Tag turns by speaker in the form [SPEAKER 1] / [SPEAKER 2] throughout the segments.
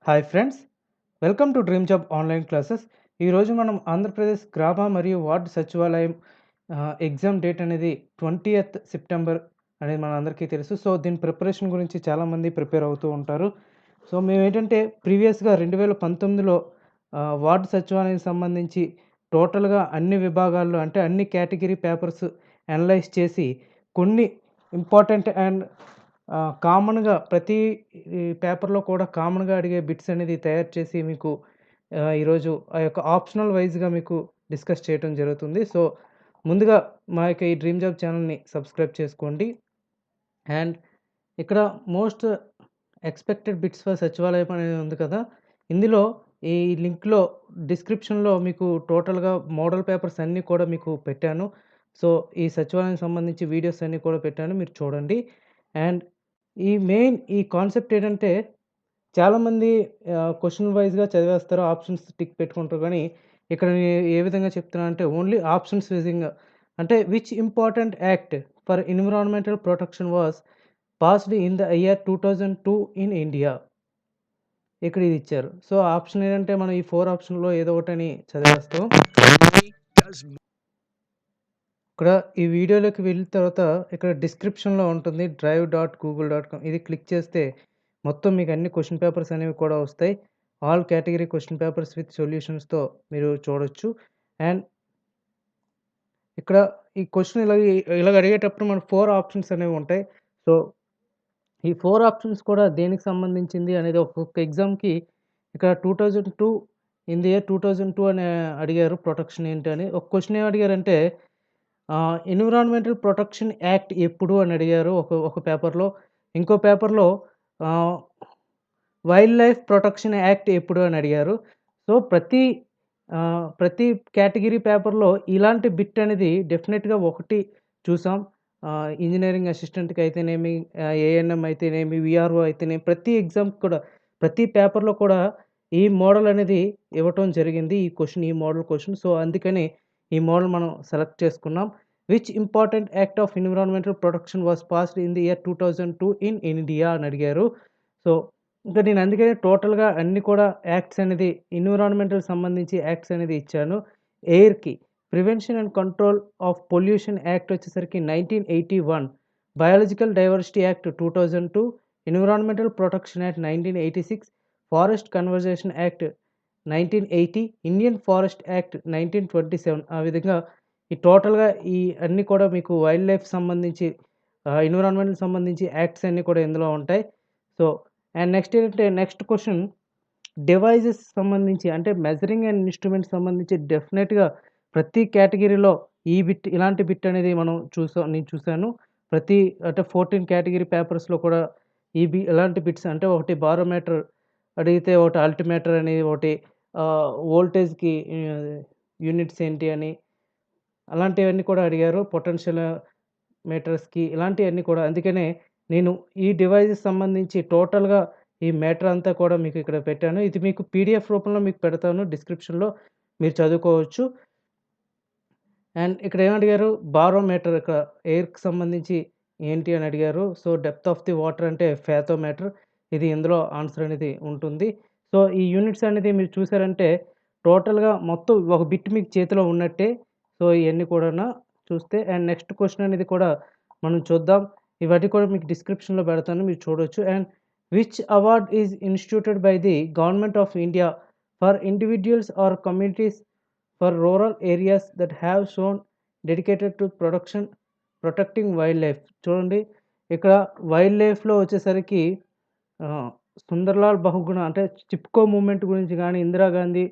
[SPEAKER 1] Hi friends, welcome to dream job online classes. ఈరోజు మనం ఆంధ్రప్రదేశ్ గ్రామ మరియు వార్డు సచివాలయం ఎగ్జామ్ డేట్ అనేది 20th సెప్టెంబర్ అనేది మనందరికీ తెలుసు. సో దీని ప్రిపరేషన్ గురించి చాలామంది ప్రిపేర్ అవుతూ ఉంటారు. సో మేమేంటంటే ప్రీవియస్గా 2019లో వార్డు సచివాలయం సంబంధించి టోటల్గా అన్ని విభాగాల్లో అంటే అన్ని కేటగిరీ పేపర్స్ అనలైజ్ చేసి కొన్ని ఇంపార్టెంట్ అండ్ కామన్‌గా ప్రతి ఈ పేపర్‌లో కూడా కామన్‌గా అడిగే బిట్స్ అనేది తయారు చేసి మీకు ఈరోజు ఆ యొక్క ఆప్షనల్ వైస్‌గా మీకు డిస్కస్ చేయటం జరుగుతుంది. సో, ముందుగా మా యొక్క ఈ డ్రీమ్ జాబ్ ఛానెల్‌ని సబ్స్క్రైబ్ చేసుకోండి. అండ్ ఇక్కడ మోస్ట్ ఎక్స్‌పెక్టెడ్ బిట్స్ ఫర్ సచివాలయం అనేది ఉంది కదా! ఇందులో ఈ లింక్‌లో డిస్క్రిప్షన్‌లో మీకు టోటల్‌గా మోడల్ పేపర్స్ అన్నీ కూడా మీకు పెట్టాను. సో, ఈ సచివాలయానికి సంబంధించి వీడియోస్ అన్నీ కూడా పెట్టాను. మీరు చూడండి. అండ్ ఈ కాన్సెప్ట్ ఏంటంటే చాలామంది క్వెషన్ వైస్‌గా చదివేస్తారు. ఆప్షన్స్ టిక్ పెట్టుకుంటారు గానీ, ఇక్కడ నేను ఏ విధంగా చెప్తున్నానంటే ఓన్లీ ఆప్షన్స్ వైజింగా అంటే which important act for environmental protection was passed in the year 2002 in India. ఇక్కడ ఇది ఇచ్చారు. సో, ఆప్షన్ ఏంటంటే మనం ఈ 4 ఆప్షన్‌లో ఏదో ఒకటని చదివేస్తాం. ఇక్కడ ఈ వీడియోలోకి వెళ్ళిన తర్వాత ఇక్కడ డిస్క్రిప్షన్‌లో ఉంటుంది drive.google.com ఇది క్లిక్ చేస్తే మొత్తం మీకు అన్ని క్వెషన్ పేపర్స్ అనేవి కూడా వస్తాయి. All category question papers with సొల్యూషన్స్‌తో మీరు చూడొచ్చు. అండ్ ఇక్కడ ఈ క్వెషన్ ఇలాగ అడిగేటప్పుడు మనకు 4 ఆప్షన్స్ అనేవి ఉంటాయి. సో, ఈ 4 ఆప్షన్స్ కూడా దేనికి సంబంధించింది అనేది ఒక్కొక్క ఎగ్జామ్‌కి ఇక్కడ 2002 ఇన్ ది ఇయర్ 2002 అని అడిగారు. ప్రొటెక్షన్ ఏంటి అని. ఒక క్వెషన్ ఏం అడిగారంటే ఎన్విరాన్మెంటల్ ప్రొటెక్షన్ యాక్ట్ ఎప్పుడు అని అడిగారు ఒక పేపర్‌లో. ఇంకో పేపర్‌లో ఆహ్, వైల్డ్ లైఫ్ ప్రొటెక్షన్ యాక్ట్ ఎప్పుడు అని అడిగారు. సో, ప్రతి కేటగిరీ పేపర్‌లో ఇలాంటి బిట్ అనేది డెఫినిట్‌గా ఒకటి చూసాం. ఇంజినీరింగ్ అసిస్టెంట్‌కి అయితేనేమి, ఏఎన్ఎం అయితేనేమి, వీఆర్ఓ అయితేనేమి ప్రతి ఎగ్జామ్‌కి కూడా ప్రతి పేపర్‌లో కూడా ఈ మోడల్ అనేది ఇవ్వటం జరిగింది. ఈ మోడల్ క్వెషన్. సో, అందుకని ఈ మోడల్ మనం సెలెక్ట్ చేసుకున్నాం. Which important act of environmental protection was passed in the year 2002 in India అని అడిగారు. సో, ఇంకా నేను అందుకనే టోటల్‌గా అన్నీ కూడా యాక్ట్స్ అనేది ఎన్విరాన్మెంటల్ సంబంధించి యాక్ట్స్ అనేది ఇచ్చాను. ఎయిర్‌కి prevention and control of pollution act వచ్చేసరికి 1981, biological diversity act 2002, environmental protection act 1986, forest conversation act 1980, Indian forest act 1927 ఆ విధంగా ఈ టోటల్‌గా ఈ అన్నీ కూడా మీకు వైల్డ్ లైఫ్ సంబంధించి ఎన్విరాన్మెంట్‌కి సంబంధించి యాక్ట్స్ అన్నీ కూడా ఇందులో ఉంటాయి. సో, అండ్ నెక్స్ట్ ఏంటంటే నెక్స్ట్ క్వెషన్ డివైజెస్ సంబంధించి అంటే మెజరింగ్ అండ్ ఇన్‌స్ట్రుమెంట్స్ సంబంధించి డెఫినిట్‌గా ప్రతి కేటగిరీలో ఇలాంటి బిట్ అనేది నేను చూసాను. ప్రతి అంటే 14 కేటగిరీ పేపర్స్‌లో కూడా ఇలాంటి బిట్స్ అంటే ఒకటి బారోమీటర్ అడిగితే ఒకటి అల్టిమీటర్ అని ఒకటి వోల్టేజ్‌కి యూనిట్స్ ఏంటి అని అలాంటివన్నీ కూడా అడిగారు. పొటెన్షియల్ మీటర్స్‌కి ఇలాంటియన్నీ కూడా. అందుకనే నేను ఈ డివైజెస్ సంబంధించి టోటల్‌గా ఈ మ్యాటర్ అంతా కూడా మీకు ఇక్కడ పెట్టాను. ఇది మీకు పీడీఎఫ్ రూపంలో మీకు పెడతాను డిస్క్రిప్షన్‌లో మీరు చదువుకోవచ్చు. అండ్ ఇక్కడ ఏమడిగారు బారోమీటర్ ఇక్కడ ఎయిర్‌కి సంబంధించి ఏంటి అని అడిగారు. So, depth of the water అంటే ఫాథోమీటర్ ఇది ఇందులో ఆన్సర్ అనేది ఉంటుంది. సో, ఈ యూనిట్స్ అనేది మీరు చూసారంటే టోటల్‌గా మొత్తం ఒక బిట్ మీకు చేతిలో ఉన్నట్టే. సో, ఇయన్నీ కూడాను చూస్తే అండ్ నెక్స్ట్ క్వెషన్ అనేది కూడా మనం చూద్దాం. ఇవన్నీ కూడా మీకు డిస్క్రిప్షన్‌లో పెడతాను మీరు చూడొచ్చు. And which award is instituted by the government of India for individuals or communities for rural areas that have shown dedicated to protecting wildlife. చూడండి ఇక్కడ వైల్డ్ లైఫ్‌లో వచ్చేసరికి ఆహ్, 'సుందర్‌లాల్ బహుగుణ' అంటే చిప్కో మూవ్‌మెంట్ గురించి గాని, ఇందిరాగాంధీ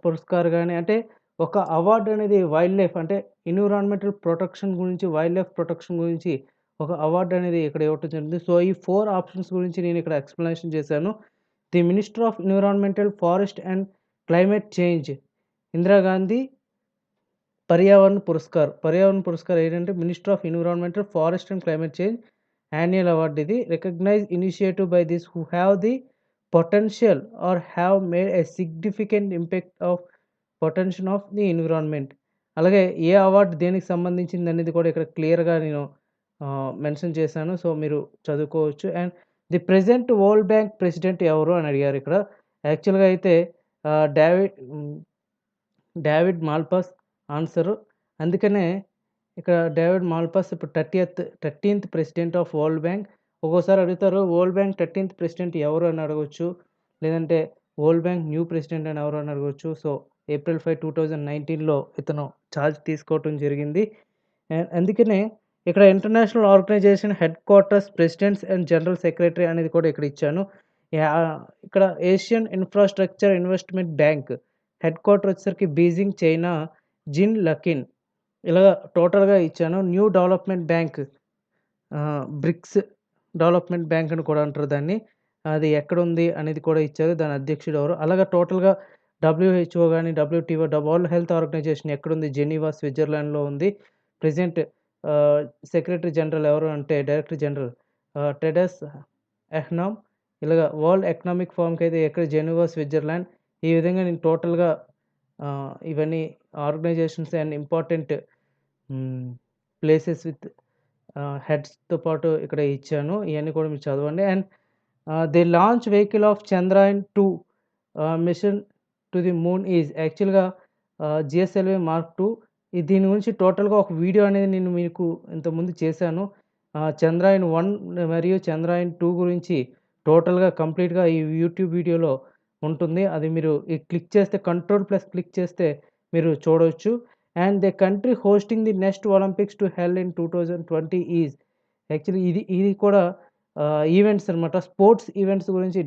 [SPEAKER 1] పురస్కార్ గాని అంటే ఒక అవార్డ్ అనేది వైల్డ్ లైఫ్ అంటే ఎన్విరాన్మెంటల్ ప్రొటెక్షన్ గురించి, వైల్డ్ లైఫ్ ప్రొటెక్షన్ గురించి ఒక అవార్డ్ అనేది ఇక్కడ ఇవ్వటం జరిగింది. సో, ఈ 4 ఆప్షన్స్ గురించి నేను ఇక్కడ ఎక్స్‌ప్లనేషన్ చేశాను. The minister of environmental, forest and climate change Indira Gandhi పర్యావరణ పురస్కార్ ఏంటంటే minister of environmental, forest and climate change annual award ఇది. Recognised initiative by this who have the potential are have made a significant impact of పొటెన్షన్ of the environment. అలాగే ఏ award దేనికి సంబంధించింది అనేది కూడా ఇక్కడ క్లియర్‌గా నేను మెన్షన్ చేశాను. సో, మీరు చదువుకోవచ్చు. And the present world bank president ఎవరు అని అడిగారు ఇక్కడ. యాక్చువల్‌గా అయితే ఆహ్, డావిడ్ హ్మ్. David Malpass answer. అందుకనే ఇక్కడ డేవిడ్ మాల్పాస్ ఇప్పుడు 13థ్ ప్రెసిడెంట్ ఆఫ్ వరల్డ్ బ్యాంక్. ఒక్కోసారి అడుగుతారు వరల్డ్ బ్యాంక్ 13థ్ ప్రెసిడెంట్ ఎవరు అని అడగొచ్చు. లేదంటే వరల్డ్ బ్యాంక్ న్యూ ప్రెసిడెంట్ అని ఎవరు అని అడగొచ్చు. సో, ఏప్రిల్ 5, 2019లో ఇతను చార్జ్ తీసుకోవటం జరిగింది. అందుకనే ఇక్కడ international organisation headquarters, presidents and general secretary అనేది కూడా ఇక్కడ ఇచ్చాను. ఇక్కడ Asian infrastructure investment bank headquarter వచ్చేసరికి బీజింగ్, చైనా, జిన్ లకిన్ ఇలాగ టోటల్‌గా ఇచ్చాను. New development bank BRICS development bank అని కూడా అంటారు దాన్ని. అది ఎక్కడుంది అనేది కూడా ఇచ్చారు. దాని అధ్యక్షుడు ఎవరు? అలాగా టోటల్‌గా డబ్ల్యూహెచ్ఓ గాని, డబ్ల్యూటీఓ వరల్డ్ హెల్త్ ఆర్గనైజేషన్ ఎక్కడుంది? జెనీవా, స్విట్జర్లాండ్‌లో ఉంది. ప్రెజెంట్ సెక్రటరీ జనరల్ ఎవరు అంటే డైరెక్టర్ జనరల్ టెడస్ ఎహ్నామ్. ఇలాగ వరల్డ్ ఎకనామిక్ ఫోరమ్‌కైతే ఎక్కడ జెనీవా, స్విట్జర్లాండ్. ఈ విధంగా నేను టోటల్‌గా ఇవన్నీ organisations and important hmm. Places with హెడ్స్‌తో పాటు ఇక్కడ ఇచ్చాను. ఇయన్నీ కూడా మీరు చదవండి. And the launch vehicle of Chandrayaan two mission to the moon is యాక్చువల్‌గా జిఎస్ఎల్‌వి మార్క్ 2. దీని గురించి టోటల్‌గా ఒక వీడియో అనేది నేను మీకు ఇంతకుముందు చేశాను. చంద్రయాన్-1 మరియు చంద్రయాన్-2 గురించి టోటల్‌గా కంప్లీట్‌గా ఈ యూట్యూబ్ వీడియోలో ఉంటుంది. అది మీరు క్లిక్ చేస్తే కంట్రోల్ ప్లస్ క్లిక్ చేస్తే మీరు చూడొచ్చు. And the country hosting the next Olympics to held in 2020 is actually ఇది కూడా ఈవెంట్స్ అనమాట. స్పోర్ట్స్ ఈవెంట్స్ గురించి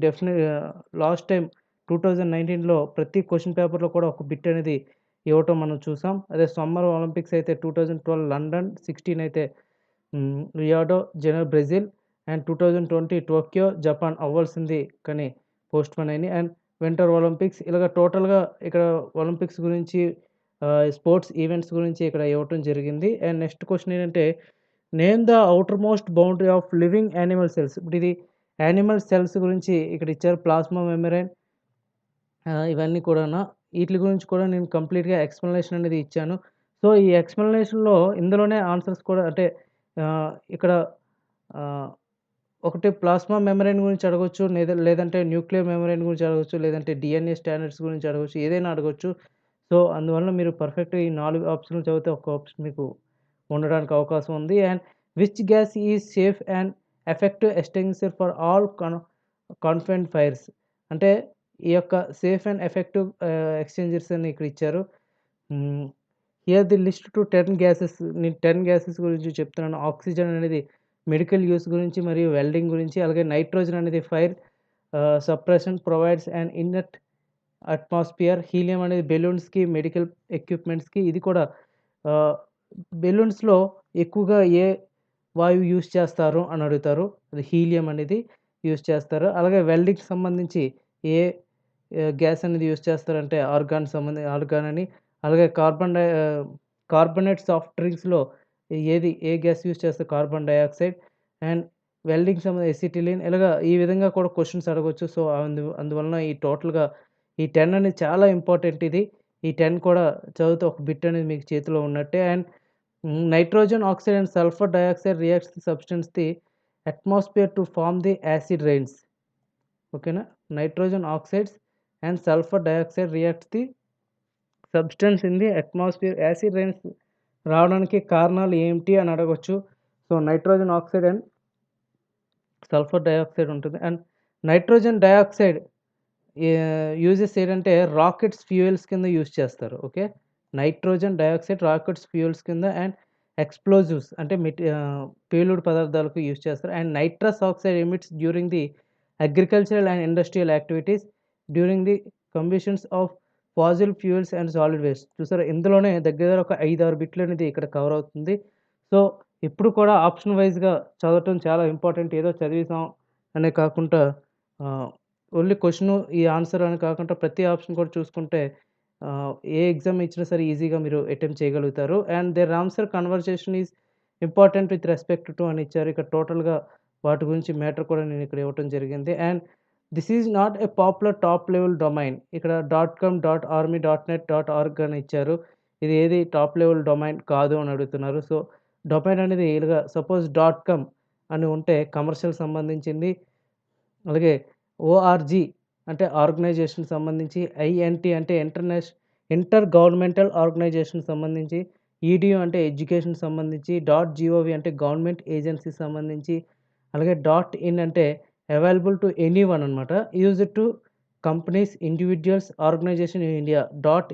[SPEAKER 1] లాస్ట్ టైమ్ 2019లో ప్రతి క్వెషన్ పేపర్‌లో కూడా ఒక బిట్ అనేది ఇవ్వటం మనం చూసాం. అదే సమ్మర్ ఒలింపిక్స్ అయితే 2012 లండన్, 16 అయితే Rio de Janeiro Brazil and 2020 Tokyo Japan అవ్వాల్సింది కానీ పోస్ట్‌పోన్ అయినాయి. అండ్ వింటర్ ఒలింపిక్స్ ఇలాగ టోటల్‌గా ఇక్కడ ఒలింపిక్స్ గురించి స్పోర్ట్స్ ఈవెంట్స్ గురించి ఇక్కడ ఇవ్వటం జరిగింది. అండ్ నెక్స్ట్ క్వెషన్ ఏంటంటే name the outer most boundary of living animal cells. ఇప్పుడు ఇది యానిమల్ సెల్స్ గురించి ఇక్కడ ఇచ్చారు. ప్లాస్మా మెంబ్రేన్ ఇవన్నీ కూడాను. ఈట్లి గురించి కూడా నేను కంప్లీట్‌గా ఎక్స్‌ప్లనేషన్ అనేది ఇచ్చాను. సో, ఈ ఎక్స్‌ప్లనేషన్‌లో ఇందులోనే ఆన్సర్స్ కూడా అంటే ఇక్కడ ఆహ్, ఒకటి ప్లాస్మా మెంబ్రేన్ గురించి అడగొచ్చు. లేదంటే న్యూక్లియర్ మెంబ్రేన్ గురించి అడగొచ్చు. లేదంటే డీఎన్ఏ స్టాండర్డ్స్ గురించి అడగొచ్చు. ఏదైనా అడగొచ్చు. సో, అందువలన మీరు పర్ఫెక్ట్‌గా ఈ 4 ఆప్షన్‌లు చదివితే ఒక ఆప్షన్ మీకు ఉండడానికి అవకాశం ఉంది. And which gas is safe and effective extinguisher for all confined fires. అంటే ఈ యొక్క సేఫ్ అండ్ ఎఫెక్టివ్ ఎక్స్‌టింగ్విషర్స్ అని ఇక్కడ ఇచ్చారు. హ్మ్. Here the list to 10 gases. నేను 10 గ్యాసెస్ గురించి చెప్తున్నాను. ఆక్సిజన్ అనేది మెడికల్ యూజ్ గురించి మరియు వెల్డింగ్ గురించి, అలాగే నైట్రోజన్ అనేది fire suppression provides and inert atmosphere. Helium అనేది బెలూన్స్‌కి, మెడికల్ ఎక్విప్‌మెంట్స్‌కి. ఇది కూడా ఆహ్, బెలూన్స్‌లో ఎక్కువగా ఏ వాయువు యూజ్ చేస్తారు అని అడుగుతారు. అది హీలియం అనేది యూజ్ చేస్తారు. అలాగే వెల్డింగ్‌కి సంబంధించి ఏ గ్యాస్ అనేది యూజ్ చేస్తారంటే ఆర్గాన్ అని. అలాగే కార్బోనేట్ సాఫ్ట్ డ్రింక్స్‌లో ఏ గ్యాస్ యూజ్ చేస్తారు? Carbon dioxide. అండ్ వెల్డింగ్‌కి సంబంధించి ఎసిటిలిన్ ఇలాగ ఈ విధంగా కూడా క్వెషన్స్ అడగొచ్చు. సో, అందువలన ఈ టోటల్‌గా ఈ 10 అనేది చాలా ఇంపార్టెంట్ ఇది. ఈ 10 కూడా చదివితే ఒక బిట్ అనేది మీకు చేతిలో ఉన్నట్టే. And nitrogen oxide and sulphur dioxide reacts the substance the atmosphere to form the acid rains. ఓకేనా? Nitrogen oxides and sulphur dioxide reacts the substance in the atmosphere acid rains రావడానికి కారణాలు ఏమిటి అని అడగొచ్చు. So, nitrogen oxide and sulphur dioxide ఉంటుంది. And nitrogen dioxide uses ఏంటంటే rockets fuels కింద use చేస్తారు. Okay. Nitrogen dioxide rockets fuels కింద అండ్ ఎక్స్‌ప్లోజివ్స్ అంటే పేలుడు పదార్థాలకు యూజ్ చేస్తారు. And nitrous oxide emits during the agricultural and industrial activities during the combustions of fossil fuels and solid waste. చూసారా ఇందులోనే దగ్గర దగ్గర ఒక 5, 6 బిట్లు అనేది ఇక్కడ కవర్ అవుతుంది. సో, ఎప్పుడు కూడా ఆప్షన్ వైస్‌గా చదవటం చాలా ఇంపార్టెంట్. ఏదో చదివేసాం అనే కాకుండా ఆహ్, ఓన్లీ క్వెషను, ఈ ఆన్సర్ అని కాకుండా ప్రతి ఆప్షన్ కూడా చూసుకుంటే ఏ ఎగ్జామ్ ఇచ్చినా సరే ఈజీగా మీరు అటెంప్ట్ చేయగలుగుతారు. And their answer conversation is important with respect to అని ఇచ్చారు. ఇక్కడ టోటల్‌గా వాటి గురించి మ్యాటర్ కూడా నేను ఇక్కడ ఇవ్వటం జరిగింది. And this is not a popular top level domain. ఇక్కడ .com, .army, .net, .org అని ఇచ్చారు. ఇది ఏది టాప్ లెవెల్ డొమైన్ కాదు అని అడుగుతున్నారు. సో, డొమైన్ అనేది ఇలాగ సపోజ్ .com అని ఉంటే కమర్షియల్ సంబంధించింది. అలాగే ఓఆర్‌జీ అంటే ఆర్గనైజేషన్ సంబంధించి, ఐఎన్‌టీ అంటే ఇంటర్ గవర్నమెంటల్ ఆర్గనైజేషన్ సంబంధించి, ఈడీయూ అంటే ఎడ్యుకేషన్ సంబంధించి, .gov అంటే గవర్నమెంట్ ఏజెన్సీ సంబంధించి, అలాగే .in అంటే అవైలబుల్ టు ఎనీవన్ అనమాట. Used to companies, individuals, organisation in India.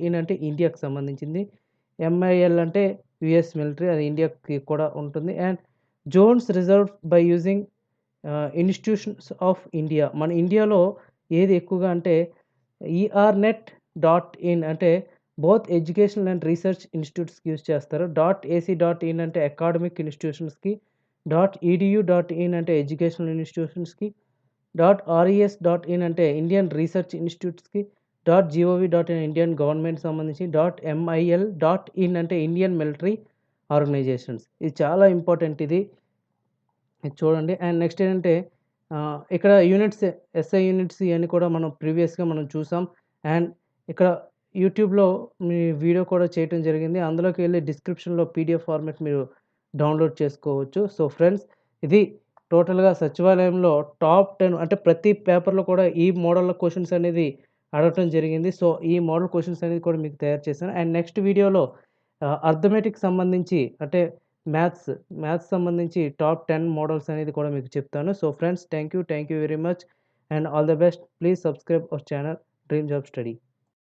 [SPEAKER 1] .in అంటే ఇండియాకి సంబంధించింది. ఎంఐఎల్ అంటే యూఎస్ మిలిటరీ, అది ఇండియాకి కూడా ఉంటుంది. And zones reserved by using institutions of India. మన ఇండియాలో ఏది ఎక్కువగా అంటే ఈఆర్‌నెట్ .in అంటే బోత్ ఎడ్యుకేషనల్ అండ్ రీసెర్చ్ ఇన్‌స్టిట్యూట్స్‌కి యూజ్ చేస్తారు. .ac.in అంటే అకాడమిక్ ఇన్‌స్టిట్యూషన్స్‌కి. .edu.in అంటే ఎడ్యుకేషనల్ ఇన్‌స్టిట్యూషన్స్‌కి. .res.in అంటే ఇండియన్ రీసెర్చ్ ఇన్‌స్టిట్యూట్స్‌కి. .gov.in ఇండియన్ గవర్నమెంట్ సంబంధించి. .mil.in అంటే ఇండియన్ మిలిటరీ ఆర్గనైజేషన్స్. ఇది చాలా ఇంపార్టెంట్ ఇది. ఇది చూడండి. అండ్ నెక్స్ట్ ఏంటంటే ఇక్కడ యూనిట్స్, ఎస్ఐ యూనిట్స్ ఇయన్నీ కూడా మనం ప్రీవియస్‌గా మనం చూసాం. అండ్ ఇక్కడ యూట్యూబ్‌లో మీ వీడియో కూడా చేయటం జరిగింది. అందులోకి వెళ్లి డిస్క్రిప్షన్‌లో పీడీఎఫ్ ఫార్మాట్ మీరు డౌన్‌లోడ్ చేసుకోవచ్చు. సో ఫ్రెండ్స్, ఇది టోటల్‌గా సచివాలయంలో టాప్ 10 అంటే ప్రతి పేపర్‌లో కూడా ఈ మోడల్‌లో క్వెషన్స్ అనేది అడగటం జరిగింది. సో ఈ మోడల్ క్వెషన్స్ అనేది కూడా మీకు తయారు చేశాను. అండ్ నెక్స్ట్ వీడియోలో అర్థమెటిక్ సంబంధించి అంటే మ్యాథ్స్ సంబంధించి టాప్ 10 మోడల్స్ అనేది కూడా మీకు చెప్తాను. So friends, thank you very much and all the best. Please subscribe our channel dream job study.